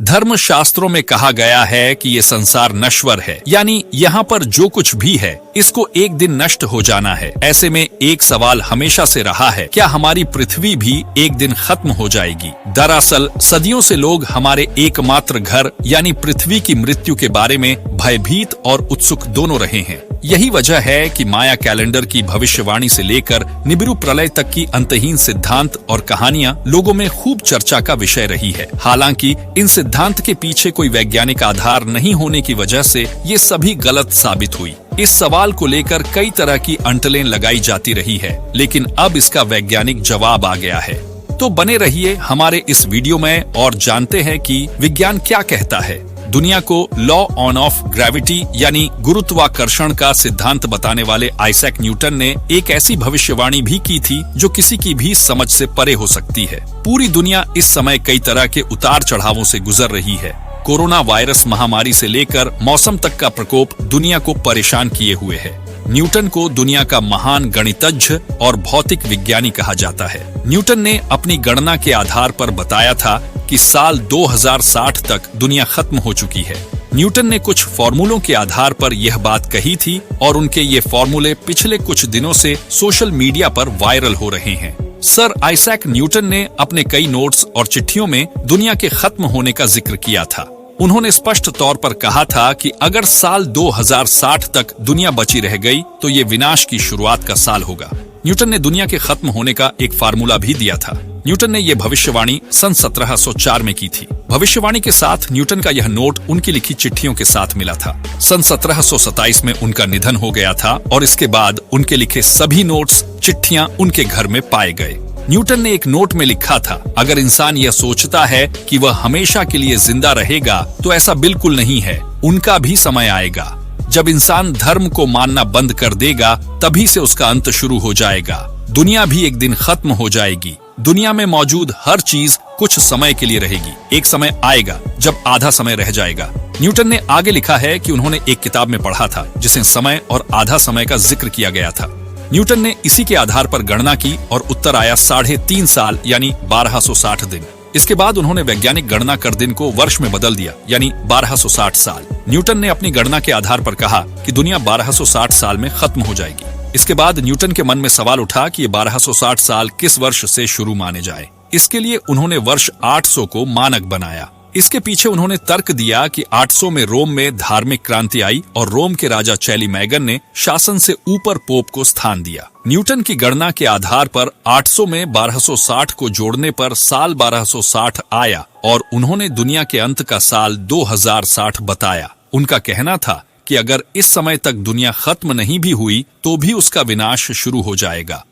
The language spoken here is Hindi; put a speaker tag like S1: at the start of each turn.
S1: धर्मशास्त्रों में कहा गया है कि ये संसार नश्वर है, यानी यहाँ पर जो कुछ भी है इसको एक दिन नष्ट हो जाना है। ऐसे में एक सवाल हमेशा से रहा है, क्या हमारी पृथ्वी भी एक दिन खत्म हो जाएगी? दरअसल सदियों से लोग हमारे एकमात्र घर यानी पृथ्वी की मृत्यु के बारे में भयभीत और उत्सुक दोनों रहे हैं। यही वजह है कि माया कैलेंडर की भविष्यवाणी से लेकर निबिरू प्रलय तक की अंतहीन सिद्धांत और कहानियां लोगों में खूब चर्चा का विषय रही है। हालांकि इन सिद्धांत के पीछे कोई वैज्ञानिक आधार नहीं होने की वजह से ये सभी गलत साबित हुई। इस सवाल को लेकर कई तरह की अंटलें लगाई जाती रही है, लेकिन अब इसका वैज्ञानिक जवाब आ गया है। तो बने रहिए हमारे इस वीडियो में और जानते हैं कि विज्ञान क्या कहता है। दुनिया को लॉ ऑन ऑफ ग्रेविटी यानी गुरुत्वाकर्षण का सिद्धांत बताने वाले आइजैक न्यूटन ने एक ऐसी भविष्यवाणी भी की थी जो किसी की भी समझ से परे हो सकती है। पूरी दुनिया इस समय कई तरह के उतार चढ़ावों से गुजर रही है। कोरोना वायरस महामारी से लेकर मौसम तक का प्रकोप दुनिया को परेशान किए हुए है। न्यूटन को दुनिया का महान गणितज्ञ और भौतिक विज्ञानी कहा जाता है। न्यूटन ने अपनी गणना के आधार पर बताया था कि साल 2060 तक दुनिया खत्म हो चुकी है। न्यूटन ने कुछ फॉर्मूलों के आधार पर यह बात कही थी और उनके ये फॉर्मूले पिछले कुछ दिनों से सोशल मीडिया पर वायरल हो रहे हैं। सर आइजैक न्यूटन ने अपने कई नोट्स और चिट्ठियों में दुनिया के खत्म होने का जिक्र किया था। उन्होंने स्पष्ट तौर पर कहा था कि अगर साल 2060 तक दुनिया बची रह गई तो ये विनाश की शुरुआत का साल होगा। न्यूटन ने दुनिया के खत्म होने का एक फार्मूला भी दिया था। न्यूटन ने यह भविष्यवाणी सन 1704 में की थी। भविष्यवाणी के साथ न्यूटन का यह नोट उनकी लिखी चिट्ठियों के साथ मिला था। सन 1727 में उनका निधन हो गया था और इसके बाद उनके लिखे सभी नोट्स, चिट्ठियां उनके घर में पाए गए। न्यूटन ने एक नोट में लिखा था, अगर इंसान यह सोचता है कि वह हमेशा के लिए जिंदा रहेगा तो ऐसा बिल्कुल नहीं है। उनका भी समय आएगा जब इंसान धर्म को मानना बंद कर देगा, तभी से उसका अंत शुरू हो जाएगा। दुनिया भी एक दिन खत्म हो जाएगी। दुनिया में मौजूद हर चीज कुछ समय के लिए रहेगी। एक समय आएगा जब आधा समय रह जाएगा। न्यूटन ने आगे लिखा है कि उन्होंने एक किताब में पढ़ा था जिसमें समय और आधा समय का जिक्र किया गया था। न्यूटन ने इसी के आधार पर गणना की और उत्तर आया 3.5 साल यानी 1260 दिन। इसके बाद उन्होंने वैज्ञानिक गणना कर दिन को वर्ष में बदल दिया यानी 1260 साल। न्यूटन ने अपनी गणना के आधार पर कहा कि दुनिया 1260 साल में खत्म हो जाएगी। इसके बाद न्यूटन के मन में सवाल उठा कि ये 1260 साल किस वर्ष से शुरू माने जाए। इसके लिए उन्होंने वर्ष 800 को मानक बनाया। इसके पीछे उन्होंने तर्क दिया कि 800 में रोम में धार्मिक क्रांति आई और रोम के राजा चैलीमैगन ने शासन से ऊपर पोप को स्थान दिया। न्यूटन की गणना के आधार पर 800 में 1260 को जोड़ने पर साल 1260 आया और उन्होंने दुनिया के अंत का साल 2060 बताया। उनका कहना था कि अगर इस समय तक दुनिया खत्म नहीं भी हुई तो भी उसका विनाश शुरू हो जाएगा।